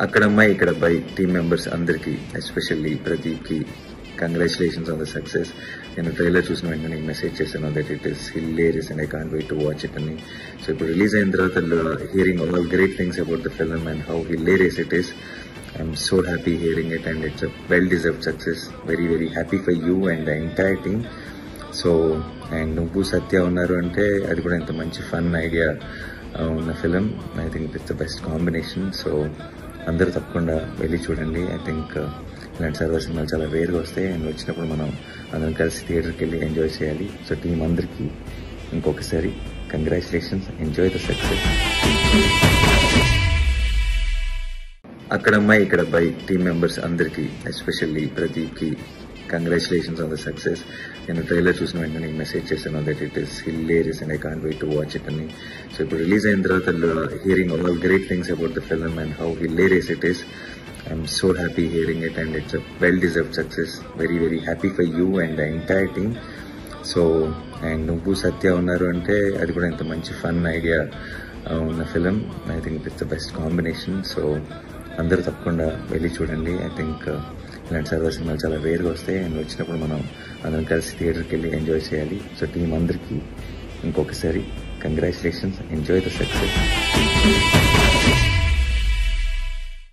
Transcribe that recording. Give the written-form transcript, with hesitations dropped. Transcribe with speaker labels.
Speaker 1: అక్కడ అమ్మాయి ఇక్కడ అబ్బాయి టీమ్ మెంబర్స్ అందరికి ఎస్పెషల్లీ ప్రదీప్కి కంగ్రాచులేషన్స్ ఆన్ ద సక్సెస్. నేను ట్రైలర్ చూసిన వెంటనే నీకు మెసేజ్ చేశాను that it is hilarious and I can't wait to watch it అని. సో ఇప్పుడు రిలీజ్ అయిన తర్వాత hearing all great things about the film and how hilarious it is. I'm so happy hearing it and it's a well deserved success. Very very happy for you and the entire team. So and నువ్వు సత్య ఉన్నారు అంటే అది కూడా ఇంత మంచి fun idea ఉన్న film. I think it's the best combination. So అందరూ తప్పకుండా వెళ్ళి చూడండి. ఐ థింక్ ఇలాంటి సర్వర్ సినిమాలు చాలా రేర్గా వస్తాయి అండ్ వచ్చినప్పుడు మనం అందరం కలిసి థియేటర్కి వెళ్ళి ఎంజాయ్ చేయాలి. సో టీం అందరికీ ఇంకొకసారి కంగ్రాచులేషన్స్, ఎంజాయ్ ద సక్సెస్. అక్కడ అమ్మాయి ఇక్కడ అబ్బాయి టీమ్ మెంబర్స్ అందరికి ఎస్పెషల్లీ ప్రదీప్కి కంగ్రాచులేషన్స్ ఆన్ ద సక్సెస్. నేను ట్రైలర్ చూసిన వెంటనే నీకు మెసేజ్ చేశాను that it is hilarious and I can't wait to watch it అని. సో ఇప్పుడు రిలీజ్ అయిన తర్వాత hearing all great things about the film and how hilarious it is. I'm so happy hearing it and it's a well deserved success. Very very happy for you and the entire team. So and నువ్వు సత్య ఉన్నారు అంటే అది కూడా ఇంత మంచి fun idea ఉన్న film. I think it's the best combination. So అందరూ తప్పకుండా వెళ్ళి చూడండి. ఐ థింక్ ఇలాంటి సర్వర్ సినిమాలు చాలా రేర్గా వస్తాయి అండ్ వచ్చినప్పుడు మనం అందరం కలిసి థియేటర్కి వెళ్ళి ఎంజాయ్ చేయాలి. సో టీం అందరికీ ఇంకొకసారి కంగ్రాచులేషన్స్, ఎంజాయ్ ద సక్సెస్.